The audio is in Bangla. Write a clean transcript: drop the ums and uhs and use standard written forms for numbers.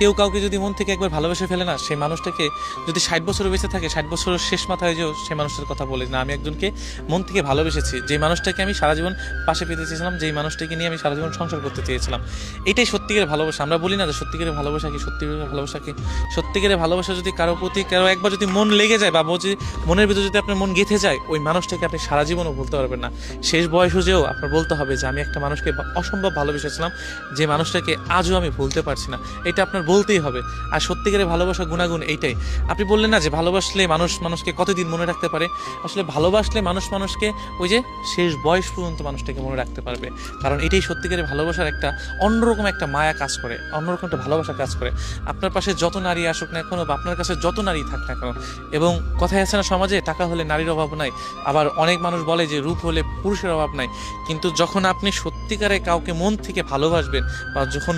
কেউ কাউকে যদি মন থেকে একবার ভালোবেসে ফেলে না, সেই মানুষটাকে যদি 60 বছরও বেঁচে থাকে, 60 বছরের শেষ মাথায় যেও সেই মানুষটার কথা বলে না, আমি একজনকে মন থেকে ভালোবেসেছি, যেই মানুষটাকে আমি সারা জীবন পাশে পেতে চেয়েছিলাম, যেই মানুষটাকে নিয়ে আমি সারা জীবন সংসার করতে চেয়েছিলাম। এটাই সত্যিকারের ভালোবাসা। আমরা বলি না যে সত্যিকারের ভালোবাসা কি, সত্যিকারের ভালোবাসা কি? সত্যিকারের ভালোবাসা যদি কারো প্রতি কারো একবার যদি মন লেগে যায়, বা যদি মনের ভিতরে যদি আপনার মন গেঁথে যায়, ওই মানুষটাকে আপনি সারা জীবনও ভুলতে পারবেন না। শেষ বয়স যেও আপনার বলতে হবে যে আমি একটা মানুষকে অসম্ভব ভালোবেসেছিলাম, যে মানুষটাকে আজও আমি ভুলতে পারছি না। এটা আপনার বলতেই হবে। আর সত্যিকারের ভালোবাসা গুণাগুণ এইটাই। আপনি বললেন না যে ভালোবাসলে মানুষ মানুষকে কতদিন মনে রাখতে পারে, আসলে ভালোবাসলে মানুষ মানুষকে ওই যে শেষ বয়স পর্যন্ত মানুষটাকে মনে রাখতে পারবে। কারণ এটাই সত্যিকারের ভালোবাসার একটা অন্যরকম একটা মায়া কাজ করে, অন্যরকম একটা ভালোবাসা কাজ করে। আপনার পাশে যত নারী আসুক না কেন, বা আপনার কাছে যত নারী থাক না কেন, এবং কথায় আছে না সমাজে, টাকা হলে নারীর অভাব নাই, আবার অনেক মানুষ বলে যে রূপ হলে পুরুষের অভাব নাই। কিন্তু যখন আপনি সত্যিকারে কাউকে মন থেকে ভালোবাসবেন, বা যখন